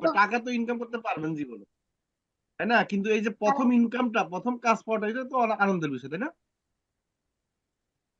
বা টাকা তো ইনকাম করতে পারবেন জীবনে, তাই না? কিন্তু এই যে প্রথম ইনকামটা, প্রথম কাজ পাওয়াটা, এটা তো অনেক আনন্দের বিষয়, তাই না?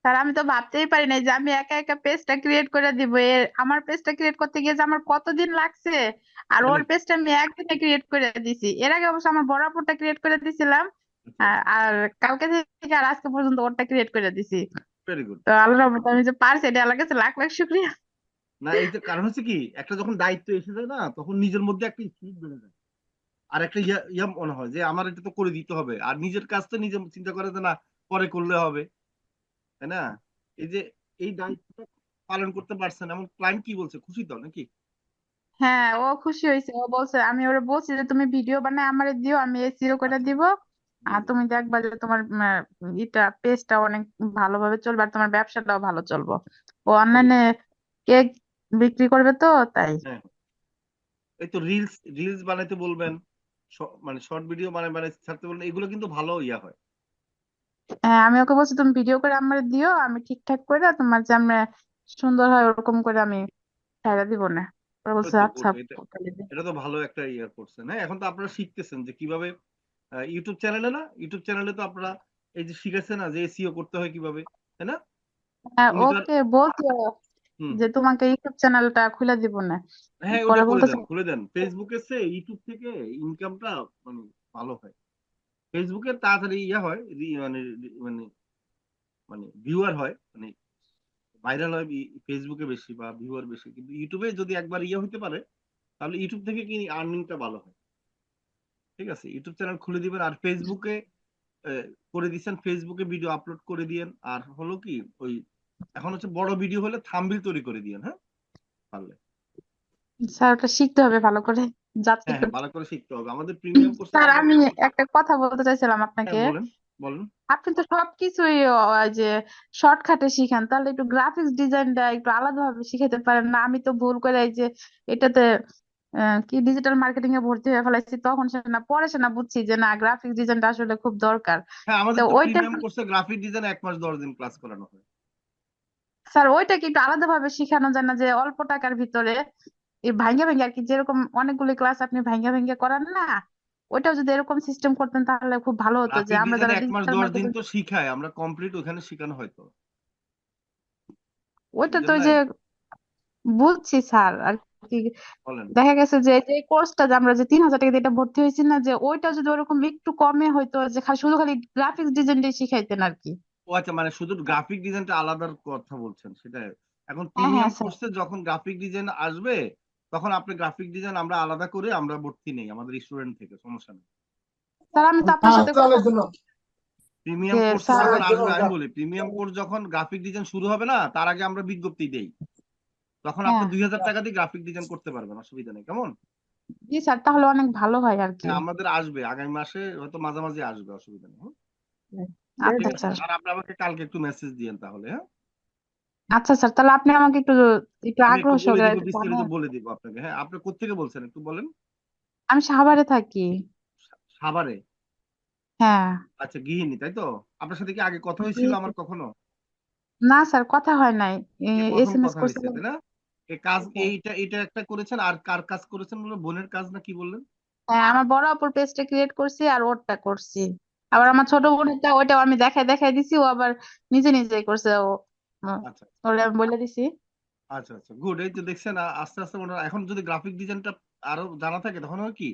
স্যার আমি তো ভাবতেই পারি নাই যে আমি একা একা পেজটা ক্রিয়েট করে দিব। আমার পেজটা ক্রিয়েট করতে গিয়ে যে আমার কতদিন লাগছে, আর তাই ওর নাকি? পেজটা আমি একদিনে ক্রিয়েট করে দিছি। এর আগে অবশ্য আমার বড় আপুরটা ক্রিয়েট করে দিছিলাম, আচ্ছা, আর আর কালকে থেকে আর আজকে পর্যন্ত ওরটা ক্রিয়েট করে দিছি। Very good. তো আল্লাহর রহমতে আমি যে পারছি, এটা আল্লাহর কাছে লাখ লাখ শুকরিয়া। না, এই যে কারণ হচ্ছে কি, একটা যখন দায়িত্ব এসে যায় না, তখন নিজের মধ্যে একটা স্পিরিট বেড়ে যায়। আর একটা ইয়া মনে হয় যে আমার এটা তো করে দিতে হবে। আর নিজের কাজ তো নিজে চিন্তা করে যে না, পরে করলে হবে, তাই না? এই যে এই দায়িত্বটা পালন করতে পারছেন, এমন ক্লায়েন্ট কি বলছে, খুশি তো নাকি? হ্যাঁ, ও খুশি হয়েছে। ও বলছে, আমি ওরে বলছি যে তুমি ভিডিও বানায় আমারে দিও, আমি এসইও করে আচ্ছা, দিব। আর গুড। তুমি দেখবা যে তোমার ইটা পেজটা অনেক ভালোভাবে চলবে, আর তোমার ব্যবসাটাও ভালো চলবে। ও অনলাইনে অবশ্যই। কেক বিক্রি করবে তো, তাই। হ্যাঁ, এই তো রিলস রিলস বানাইতে বলবেন, মানে শর্ট ভিডিও বানাই ছাড়তে বলবেন, এগুলো কিন্তু ভালো ইয়া হয়। হ্যাঁ, আমি ওকে বলছি তুমি ভিডিও করে আমারে দিও, আমি ঠিকঠাক করে তোমার যে আমরা সুন্দর হয় ওরকম করে আমি ছাইড়া দিব না। ওরা ওই বলছে তো আচ্ছা গুড। এটা আপু, তাহলে দিও। এটা তো ভালো একটা ইয়ে করছেন। হ্যাঁ, এখন তো আপনারা শিখতেছেন যে কিভাবে ইউটিউব চ্যানেলে, না ইউটিউব চ্যানেলে তো আপনারা এই যে শিখেছেন না যে এসইও করতে হয় কিভাবে, তাই না? হ্যাঁ, উনি তো আর ওকে বলছি হুম, যে তোমাকে ইউটিউব চ্যানেলটা খুলে দিব না। হ্যাঁ, ওটা পরে করে বলতেছে দেন, খুলে দেন। ফেসবুকে সে ইউটিউব থেকে ইনকামটা মানে ভালো হয়। ফেসবুকে তাড়াতাড়ি ইয়া হয়, মানে মানে মানে ভিউয়ার হয়, মানে ভাইরাল হয় ফেসবুকে বেশি বা ভিউয়ার বেশি, কিন্তু ইউটিউবে যদি একবার ইয়ে হতে পারে, তাহলে ইউটিউব থেকে কি আর্নিংটা ভালো হয়। ঠিক আছে, ইউটিউব চ্যানেল খুলে দিবেন, আর ফেসবুকে করে দিচ্ছেন, ফেসবুকে ভিডিও আপলোড করে দিয়েন। আর হলো কি, ওই এখন হচ্ছে বড় ভিডিও হলে থাম্বনেল তৈরি করে দিয়েন, হ্যাঁ, পারলে। স্যার ওটা শিখতে হবে ভালো করে, যাচাই হ্যাঁ, হ্যাঁ, করতে। ভালো করে শিখতে হবে। আমাদের প্রিমিয়াম কোর্সে স্যার আমরা আমি একটা কথা বলতে চাইছিলাম হ্যাঁ, আপনাকে। বলেন, বলেন। আপনি তো সবকিছুই ওই যে শর্টকাটে শিখান, তাহলে একটু গ্রাফিক্স ডিজাইনটা একটু আলাদাভাবে শিখাতে পারেন না? আমি তো ভুল করে এই যে এটাতে কি ডিজিটাল মার্কেটিং এ ভর্তি হয়ে ফেলাইছি, তখন সে না পরে সে না বুঝছি যে না, গ্রাফিক্স ডিজাইনটা আসলে খুব দরকার। হ্যাঁ, তো আমাদের তো ওইটা, প্রিমিয়াম কোর্সে গ্রাফিক ডিজাইন 1 মাস 10 দিন ক্লাস করানো হয়। স্যার ওইটা কি একটু আলাদাভাবে শিখানো যায় না, যে অল্প টাকার ভিতরে এই ভাঙ্গে ভাঙ্গে আর কি, যেরকম অনেকগুলি ক্লাস আপনি ভাঙ্গে ভাঙ্গে করান না, ওইটাও যদি এরকম সিস্টেম করতেন তাহলে খুব ভালো হতো, যে গ্রাফিক আমরা ডিজাইন যারা 1 মাস ডিজিটাল 10 দিন মার্কেটিং। তো শিখায়, আমরা কমপ্লিট ওখানে শেখানো হয়তো, ওইটা তো বুঝেন ওই যে নাই? বুঝছি স্যার আর কি, বলেন। দেখা গেছে যে যে কোর্সটা যে আমরা যে 3,000 টাকা দিয়ে এটা ভর্তি হয়েছি না, যে ওইটা যদি ওরকম একটু কমে হয়তো, যে শুধু খালি গ্রাফিক্স ডিজাইনটাই শিখাইতেন আর কি। ও আচ্ছা, মানে শুধু গ্রাফিক ডিজাইনটা আলাদার কথা বলছেন সেটা। এখন হ্যাঁ প্রিমিয়াম হ্যাঁ স্যার। কোর্সে যখন গ্রাফিক ডিজাইন আসবে, তখন আপনি গ্রাফিক ডিজাইন আমরা আলাদা করে আমরা ভর্তি নেই আমাদের স্টুডেন্ট থেকে, সমস্যা নেই। স্যার আমি তো আপনার সাথে কথা যে প্রিমিয়াম কোর্সে স্যার। যখন আসবে, আমি বলি প্রিমিয়াম কোর্স যখন গ্রাফিক ডিজাইন শুরু হবে না, তার আগে আমরা বিজ্ঞপ্তি দেই, তখন আপনি হ্যাঁ 2,000 টাকা দিয়ে গ্রাফিক ডিজাইন করতে পারবেন, অসুবিধা নেই, কেমন? জি স্যার, তাহলে অনেক ভালো হয় আর কি। হ্যাঁ, আমাদের আসবে আগামী মাসে, হয়তো মাঝামাঝি আসবে, অসুবিধা নেই, হ্যাঁ? ঠিক আচ্ছা আছে, স্যার। আর আপনি আমাকে কালকে একটু মেসেজ দিয়েন তাহলে, হ্যাঁ? আচ্ছা স্যার, তাহলে আপনি আমাকে একটু একটু আমি একটু আগ্রহ বলে সহকারে দিব, একটু বিস্তারিত জানান। বলে দিব আপনাকে। হ্যাঁ, আপনি কোত্থেকে বলছেন একটু বলেন। আমি সাভারে থাকি। সাভারে? হ্যাঁ। আচ্ছা, গৃহিণী তাই তো? আপনার সাথে কি আগে কথা জি। হয়েছিল আমার কখনো? না স্যার, কথা হয় নাই। এই প্রথম এসএমএস কথা হয়েছে, করছিলাম। তাই না? এই কাজ, এইটা একটা করেছেন, আর কার কাজ করেছেন বলে, বোনের কাজ না কি বললেন? হ্যাঁ, আমার বড় আপুর পেজটা ক্রিয়েট করছি আর ওরটা করছি। আবার আচ্ছা, আমার ছোট বোনেরটা, ওইটাও আমি দেখাই দেখাই দিছি, ও আবার নিজে নিজেই করছে। ও আচ্ছা, ওরে আমি বলে দিছি। আচ্ছা, আচ্ছা, গুড। এই তো দেখছেন, আস্তে আস্তে মনে হয় এখন যদি গ্রাফিক ডিজাইনটা আরো জানা থাকে, তখন হয় কি,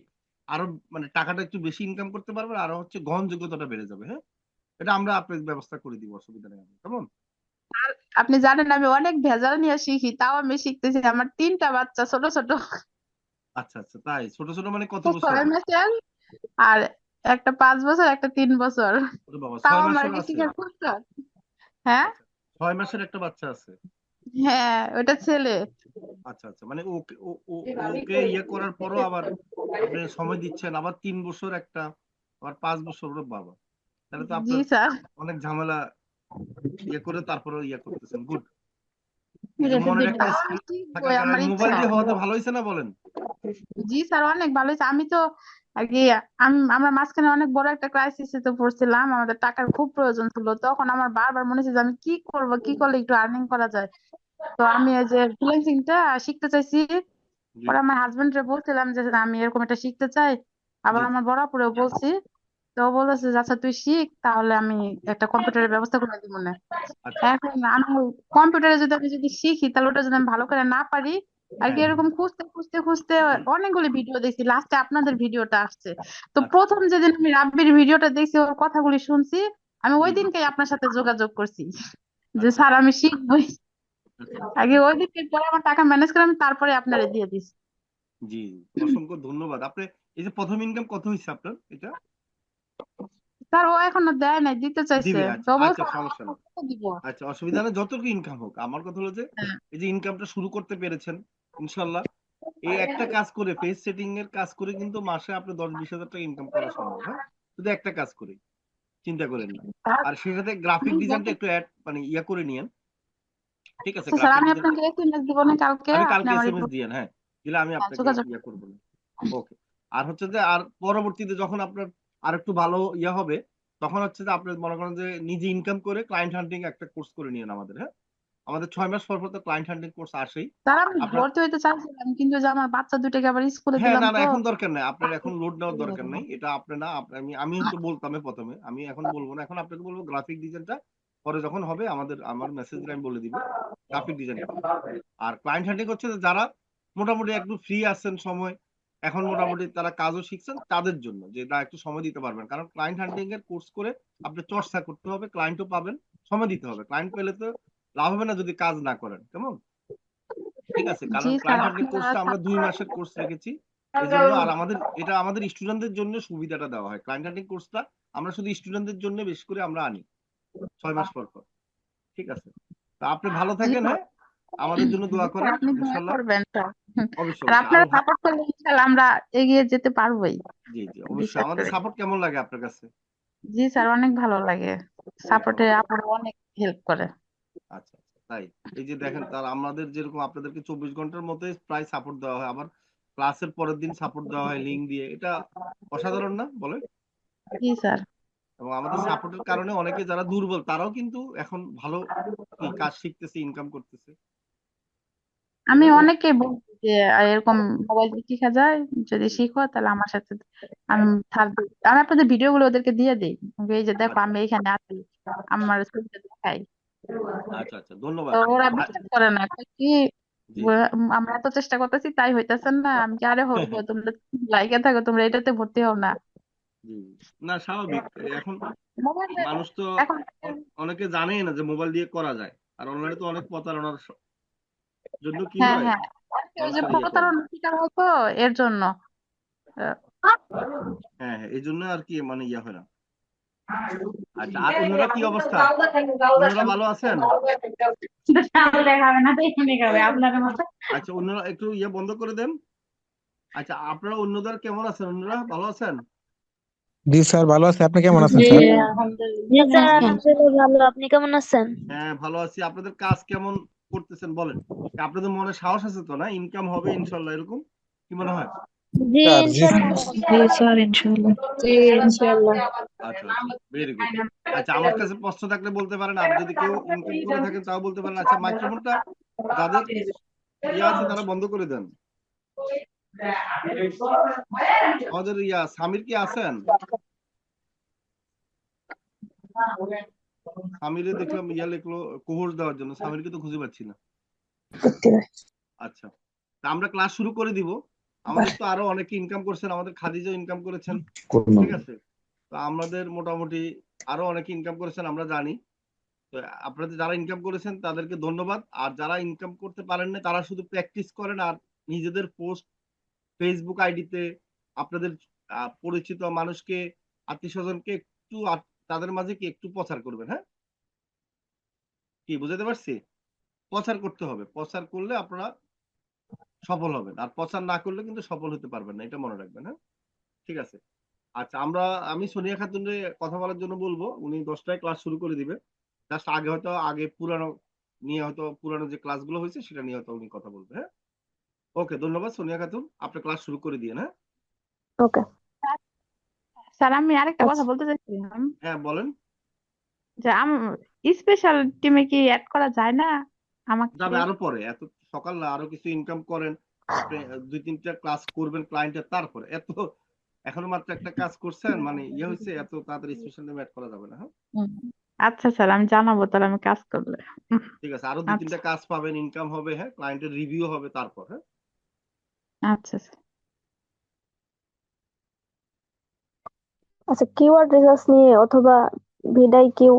আরো মানে টাকাটা একটু বেশি ইনকাম করতে পারবে, আরো হচ্ছে গ্রহণযোগ্যতাটা বেড়ে যাবে, হ্যাঁ? এটা আমরা আপনার ব্যবস্থা করে দিব, অসুবিধা নেই, কেমন? আপনি জানেন আমি অনেক ভেজাল নিয়ে শিখি, তাও আমি শিখতেছি। আমার 3টা বাচ্চা ছোট ছোট, আচ্ছা, আচ্ছা, তাই? ছোট ছোট মানে কত বছর? 6 মাসের, আর একটা 5 বছর, একটা 3 বছর। ওরে বাবা, তাও 6 মাসের আমার কি আছে? শিখার খুব শখ। হ্যাঁ। আচ্ছা, 6 মাসের একটা বাচ্চা আছে? হ্যাঁ, ওটা ছেলে। আচ্ছা, আচ্ছা, মানে ওকে ওকে ইয়ে করার পরও আবার আপনি সময় দিচ্ছেন, আবার 3 বছর একটা, আবার 5 বছর, ওরে বাবা! তাহলে তো জি আপনার স্যার। অনেক ঝামেলা ইয়ে করে তারপরে ইয়ে করতেছেন, গুড। এই যে মনের একটা স্পিরিট থাকার কারণে, আমার মোবাইল ইচ্ছা। দিয়ে হওয়াতে ভালো হয়েছে না, বলেন? জি স্যার, অনেক ভালো হয়েছে। আমি তো আর কি, আমরা মাঝখানে অনেক বড় একটা ক্রাইসিসে তো পড়ছিলাম, আমাদের টাকার খুব প্রয়োজন ছিল। তখন আমার বারবার মনে হচ্ছে যে আমি কি করব, কি করলে একটু আর্নিং করা যায়। তো আমি এই যে ফ্রিল্যান্সিংটা শিখতে চাইছি। জি পরে আমার হাজবেন্ড রে বলছিলাম যে আমি এরকম একটা শিখতে চাই, আবার জি। আমার বড় আপুরেও বলছি। তো ও বলেছে যে আচ্ছা তুই শিখ, তাহলে আমি একটা কম্পিউটারের ব্যবস্থা করে দিব না। আচ্ছা। এখন আমি কম্পিউটারে যদি শিখি, তাহলে ওটা যদি আমি ভালো করে না পারি আর কি, হ্যাঁ এরকম খুঁজতে খুঁজতে খুঁজতে অনেকগুলো ভিডিও দেখছি, লাস্টে আপনাদের ভিডিওটা আসছে। তো আচ্ছা। প্রথম যেদিন আমি রাব্বির ভিডিওটা দেখছি, ওর কথাগুলি শুনছি, আমি ওই জি জি। দিনকেই আপনার সাথে যোগাযোগ করছি যে আচ্ছা স্যার আমি শিখবই। আচ্ছা। আগে ওই দিনকে, পরে আমার টাকা ম্যানেজ করে আমি তারপরে আপনারে দিয়ে দিছি। জি জি। অসংখ্য ধন্যবাদ। আপনি এই যে প্রথম ইনকাম কত হয়েছে আপনার এটা? স্যার ও এখনো দেয় নাই, দিতে চাইছে। দিবে? তো আচ্ছা বলছে আচ্ছা, আমি সমস্যা আপনাকে নেই। কত দিব। আচ্ছা, অসুবিধা নেই, যতটুকু ইনকাম হোক। আমার কথা হলো যে হ্যাঁ। এই যে ইনকামটা শুরু করতে পেরেছেন ইনশাল্লাহ, এই একটা কাজ করে, ফেস সেটিং এর কাজ করে কিন্তু মাসে আপনি 10-20 হাজার টাকা ইনকাম করা সম্ভব। হ্যাঁ, শুধু একটা কাজ করে, চিন্তা করেন না। স্যার, আর সেই সাথে গ্রাফিক আমি ডিজাইনটা যত- একটু অ্যাড মানে ইয়া করে নিয়েন। ঠিক আছে, আচ্ছা স্যার, গ্রাফিক আমি ডিজাইনটা আপনাকে এসএমএস দিব না কালকে, আমি আপনি কালকে আমার একটু এসএমএস দিয়েন। হ্যাঁ, দিলে আমি আপনাকে যোগাযোগ ইয়া করবেন। করবো না। ওকে। আর হচ্ছে যে আর পরবর্তীতে যখন আপনার আর একটু ভালো ইয়া হবে, তখন হচ্ছে যে আপনি মনে করেন যে নিজে ইনকাম করে ক্লায়েন্ট হান্টিং একটা কোর্স করে নিয়েন আমাদের। হ্যাঁ, আমাদের 6 মাস পর পর তো ক্লায়েন্ট হান্টিং কোর্স আসেই। স্যার আমি আপনার ভর্তি হইতে চাইছিলাম, কিন্তু যে আমার বাচ্চা দুটাকে আবার স্কুলে হ্যাঁ, দিলাম না, না, তো। এখন দরকার নাই। আপনার এখন লোড নেওয়ার দরকার নাই। এটা আপনি না, আমি হয়তো বলতাম ১ম এ। আমি এখন বলব না। এখন আপনাকে বলব গ্রাফিক ডিজাইনটা পরে যখন হবে আমার মেসেজ দিয়ে আমি বলে দিব গ্রাফিক ডিজাইন করেন। আর ক্লায়েন্ট হান্টিং হচ্ছে যে যারা মোটামুটি একটু ফ্রি আছেন সময়, এখন মোটামুটি তারা কাজও শিখছেন, তাদের জন্য যে না একটু সময় দিতে পারবেন। কারণ ক্লায়েন্ট হান্টিং এর কোর্স করে আপনি চর্চা করতে হবে, ক্লায়েন্টও পাবেন, সময় দিতে হবে। ক্লায়েন্ট পেলে তো লাভ হবে না যদি কাজ না করেন। কেমন? ঠিক আছে? জি কারণ স্যার, ক্লায়েন্ট হান্টিং আপনারা কোর্সটা আমরা ২ মাসের কোর্স রেখেছি। এজন্য আর আমাদের স্টুডেন্টদের জন্য সুবিধাটা দেওয়া হয়। ক্লায়েন্ট হান্টিং কোর্সটা আমরা শুধু স্টুডেন্টদের জন্য বেশি করে আমরা আনি ৬ মাস পর পর। ঠিক আছে? তো আপনি ভালো জি থাকেন, স্যার। হ্যাঁ? আমাদের জন্য জি দোয়া স্যার, করেন আপনি দোয়া ইনশাআল্লাহ। করবেন স্যার। অবশ্যই, আর অবশ্যই। আপনারা সাপোর্ট করলে ইনশাল্লাহ আমরা এগিয়ে যেতে পারবোই, জি, জি, অবশ্যই। বিশ্বাস আমাদের করি। সাপোর্ট কেমন লাগে আপনার কাছে? জি স্যার, অনেক ভালো লাগে। ওকে, সাপোর্টে ওকে। আপনারা অনেক হেল্প করে। আচ্ছা, আচ্ছা। তাই। এই যে দেখেন, তার আমাদের যেরকম আপনাদেরকে ২৪ ঘন্টার মধ্যে প্রায় সাপোর্ট দেওয়া হয়। আবার ক্লাসের পরের দিন সাপোর্ট দেওয়া হয় লিংক দিয়ে। এটা অসাধারণ না বলেন? জি স্যার। এবং আমাদের সাপোর্টের কারণে অনেকে যারা দুর্বল তারাও কিন্তু এখন ভালো কাজ শিখতেছে, ইনকাম করতেছে। তাই আমি না? অনেককে বলছি যে এরকম মোবাইল দিয়ে শেখা যায়, যদি জি। শিখো তাহলে আমার সাথে। আমি আমি আপনাদের ভিডিও গুলো ওদেরকে দিয়ে দিই, এই যে দেখো আচ্ছা, আমি এখানে আছি, আমার ছবিটা দেখাই। আচ্ছা, আচ্ছা। তো ধন্যবাদ। ওরা আ বিশ্বাস করে না, কয় কি জি। আমরা এত চেষ্টা করতেছি তাই হইতেছে না। আমি কি, আরে হইব, তোমরা লাইকে থাকো, তোমরা এটাতে ভর্তি হও না। জি। না, স্বাভাবিক। এখন মোবাইলে মানুষ তো এখন অনেকে জানেই না যে মোবাইল দিয়ে করা যায়। আর অনলাইনে তো অনেক প্রতারণার জন্য কি হ্যাঁ হয়? হ্যাঁ, ওই যে মানুষের ইয়ে করে না। প্রতারণার শিকার হতো এর জন্য। আহ, হ্যাঁ, হ্যাঁ। এজন্য আর কি মানে ইয়া হয় না। আচ্ছা, আর অন্যরা কি অবস্থা? অন্যরা ভালো আছেন? দেখাবে না, দেখাবে আপনার মতো। আচ্ছা, অন্যরা একটু ইয়ে বন্ধ করে দেন। আচ্ছা, আপনারা অন্যদের কেমন আছেন? অন্যরা ভালো আছেন? জি স্যার, ভালো আছে। আপনি কেমন আছেন জি স্যার? জি আলহামদুলিল্লাহ, কেমন স্যার, জি। আছেন? আলহামদুলিল্লাহ ভালো। আপনি কেমন আছেন? হ্যাঁ, ভালো আছি। আপনাদের কাজ কেমন করতেছেন বলেন? আপনাদের মনে সাহস আছে তো না? ইনকাম হবে ইনশাল্লাহ এরকম? কি মনে হয়? জি স্যার জি ইনশাআল্লাহ। জি স্যার, ইনশাআল্লাহ। জি ইনশাআল্লাহ। আচ্ছা, আচ্ছা। Very good. আচ্ছা, আমার কাছে প্রশ্ন থাকলে বলতে পারেন। আর যদি কেউ ইনকাম করে থাকেন তাও বলতে পারেন। আচ্ছা, মাইক্রোফোনটা যাদের ইয়ে আছে তারা বন্ধ করে দেন। আমাদের সামির কি আছেন? সামিরে দেখলাম লিখলো কোর্স দেওয়ার জন্য। সামিরকে তো খুঁজে পাচ্ছি না। আচ্ছা। তা আমরা ক্লাস শুরু করে দিব। আমাদের তো আরো অনেকে ইনকাম করছেন। আমাদের খাদিজা ইনকাম করেছেন। করুন। ঠিক আছে? তো আমাদের মোটামুটি আরো অনেকে ইনকাম করেছেন আমরা জানি। তো আপনাদের যারা ইনকাম করেছেন তাদেরকে ধন্যবাদ। আর যারা ইনকাম করতে পারেন না তারা শুধু প্র্যাকটিস করেন আর নিজেদের পোস্ট ফেসবুক আইডিতে আপনাদের পরিচিত মানুষকে, আত্মীয়স্বজনকে একটু তাদের মাঝে কি একটু প্রচার করবেন, হ্যাঁ? কি বুঝাতে পারছি? প্রচার করতে হবে। প্রচার করলে আপনারা সফল হবেন। আর প্রচার না করলে কিন্তু সফল হতে পারবেন না। এটা মনে রাখবেন, হ্যাঁ? ঠিক আছে। আচ্ছা, আমি সোনিয়া খাতুনরে কথা বলার জন্য বলবো। উনি ১০ টায় ক্লাস শুরু করে দিবে। জাস্ট আগে পুরানো নিয়ে হয়তো পুরানো যে ক্লাসগুলো হয়েছে সেটা নিয়ে হয়তো উনি কথা বলবে, হ্যাঁ? ওকে, ধন্যবাদ সোনিয়া খাতুন। আপনি ক্লাস শুরু করে দিয়েন, হ্যাঁ? ওকে। স্যার, আমি আরেকটা কথা আচ্ছা। বলতে চাইছিলাম হ্যাঁ, বলেন। যে স্পেশাল টিমে কি অ্যাড করা যায় না আমাকে? যাবে আরো পরে। এত সকাল না, আরো কিছু ইনকাম করেন। আপনি 2-3টা ক্লাস করবেন ক্লায়েন্টের, তারপরে এখনো মাত্র একটা কাজ করছেন, মানে ইয়ে হয়েছে, এত তাড়াতাড়ি স্পেশাল নেম অ্যাড করা যাবে না। হ্যাঁ, হুম। আচ্ছা স্যার, আমি জানাবো তাহলে আমি কাজ করলে। ঠিক আছে, আরো আচ্ছা 2-3টা কাজ পাবেন, ইনকাম হবে, হ্যাঁ, ক্লায়েন্টের রিভিউ হবে তারপর। হ্যাঁ, আচ্ছা স্যার। আচ্ছা, কিওয়ার্ড রিসার্চ নিয়ে অথবা ভিডিকিউ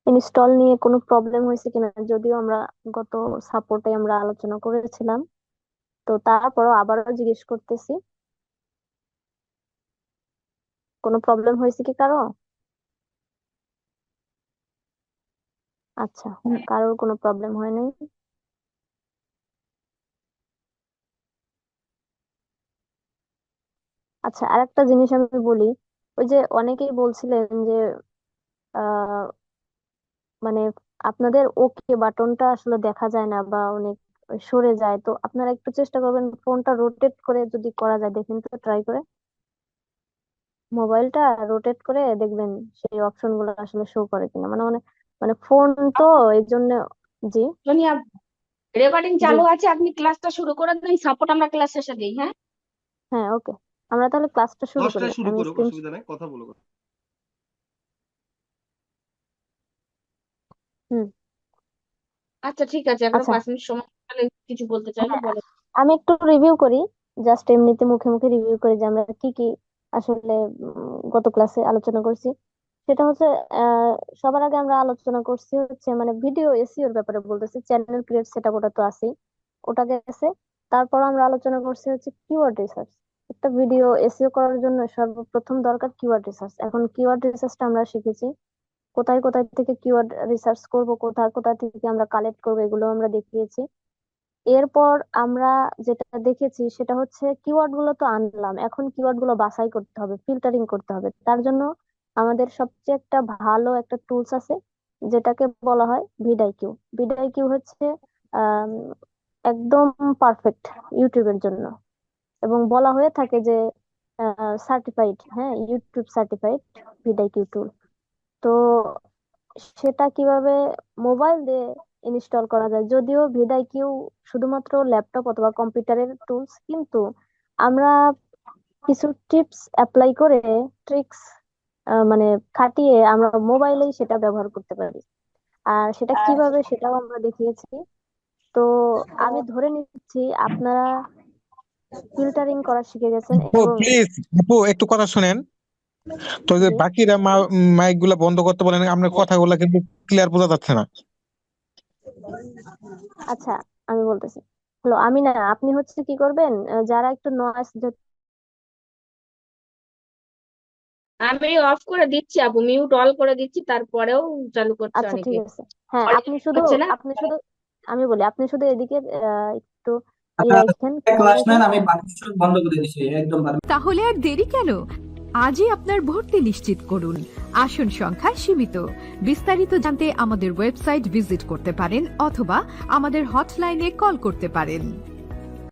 ইনস্টল নিয়ে কোনো প্রবলেম হয়েছে কিনা, যদিও আমরা গত সাপোর্টে আমরা আলোচনা করেছিলাম, তো তারপরও আবারও জিজ্ঞেস করতেছি, কোনো প্রবলেম হয়েছে কি কারো? আচ্ছা, হুম, কারোর কোনো প্রবলেম হয় নাই। আচ্ছা, আরেকটা জিনিস আমি বলি, ওই যে অনেকেই বলছিলেন যে আহ মানে আপনাদের ওকে বাটনটা আসলে দেখা যায় না বা অনেক সরে যায়, তো আপনারা একটু চেষ্টা করবেন ফোনটা রোটেট করে যদি করা যায়, দেখেন তো ট্রাই করে মোবাইলটা রোটেট করে দেখবেন সেই অপশন গুলো আসলে শো করে কিনা, মানে মানে মানে ফোন তো এই জন্য। জি, সোনিয়া, রেকর্ডিং জি, চালু আছে, আপনি ক্লাসটা শুরু করে দিন, সাপোর্ট আমরা ক্লাস শেষে দিই। হ্যাঁ, হ্যাঁ, ওকে, আমরা তাহলে ক্লাসটা শুরু করি। 10টায় শুরু আমি করো, স্ক্রিন, অসুবিধা নাই, কথা বলো। হুম, আচ্ছা ঠিক আছে, এখনো আচ্ছা, 5 মিনিট সময়, তাহলে কিছু বলতে চাইলে হ্যাঁ, বলে। আমি একটু রিভিউ করি, জাস্ট এমনিতে মুখে মুখে রিভিউ করি যে আমরা কি কি আসলে গত ক্লাসে আলোচনা করছি। সেটা হচ্ছে আহ সবার আগে আমরা আলোচনা করছি হচ্ছে মানে ভিডিও এসইওর ব্যাপারে বলতেছি, চ্যানেল ক্রিয়েট সেটআপ ওটা তো আছেই, ওটা গেছে। তারপর আমরা আলোচনা করছি হচ্ছে কিওয়ার্ড রিসার্চ। একটা ভিডিও এসইও করার জন্য সর্বপ্রথম দরকার কিওয়ার্ড রিসার্চ। এখন কিওয়ার্ড রিসার্চটা আমরা শিখেছি, কোথায় কোথায় থেকে কিওয়ার্ড রিসার্চ করব, কোথায় কোথায় থেকে আমরা কালেক্ট করবো, এগুলো আমরা দেখিয়েছি। এরপর আমরা যেটা দেখেছি সেটা হচ্ছে কিওয়ার্ড গুলো তো আনলাম, এখন কিওয়ার্ড গুলো বাছাই করতে হবে, ফিল্টারিং করতে হবে। তার জন্য আমাদের সবচেয়ে একটা ভালো একটা টুলস আছে, যেটাকে বলা হয় ভিডিকিউ। ভিডিকিউ হচ্ছে আম, একদম পারফেক্ট ইউটিউবের জন্য, এবং বলা হয়ে থাকে যে সার্টিফাইড, হ্যাঁ, ইউটিউব সার্টিফাইড ভিডিকিউ টুল। তো সেটা কিভাবে মোবাইল দিয়ে ইনস্টল করা যায়, যদিও ভিডিকিউ শুধুমাত্র ল্যাপটপ অথবা কম্পিউটারের টুলস, কিন্তু আমরা কিছু টিপস অ্যাপ্লাই করে, ট্রিক্স মানে খাটিয়ে আমরা মোবাইলেই সেটা ব্যবহার করতে পারি। আর সেটা কিভাবে সেটাও আমরা দেখিয়েছি। তো আমি ধরে নিচ্ছি আপনারা ফিল্টারিং করা শিখে গেছেন, আপু এবং প্লিজ, আপু একটু কথা শুনেন তো, যে যে বাকিরা মাইক গুলা বন্ধ করতে বলেন, আপনার কথাগুলা কিন্তু ক্লিয়ার বোঝা যাচ্ছে না। আচ্ছা, আমি বলতেছি, হ্যালো, আমি না, আপনি হচ্ছে কি করবেন, যারা একটু নয়েজ, আমি অফ করে দিচ্ছি আপু, মিউট অল করে দিচ্ছি, তারপরেও চালু করছে আচ্ছা ঠিক অনেকে। আছে, হ্যাঁ, আপনি শুধু, হচ্ছে না। আপনি শুধু, আমি বলি, আপনি শুধু এদিকে একটু ই আপনারা রাখেন, খেয়াল ক্লাস রাখেন। নেন, আমি বাকি সব বন্ধ করে দিচ্ছি একদম। তাহলে আর দেরি কেন? আজই আপনার ভর্তি নিশ্চিত করুন। আসন সংখ্যা সীমিত। বিস্তারিত জানতে আমাদের ওয়েবসাইট ভিজিট করতে পারেন অথবা আমাদের হটলাইনে কল করতে পারেন।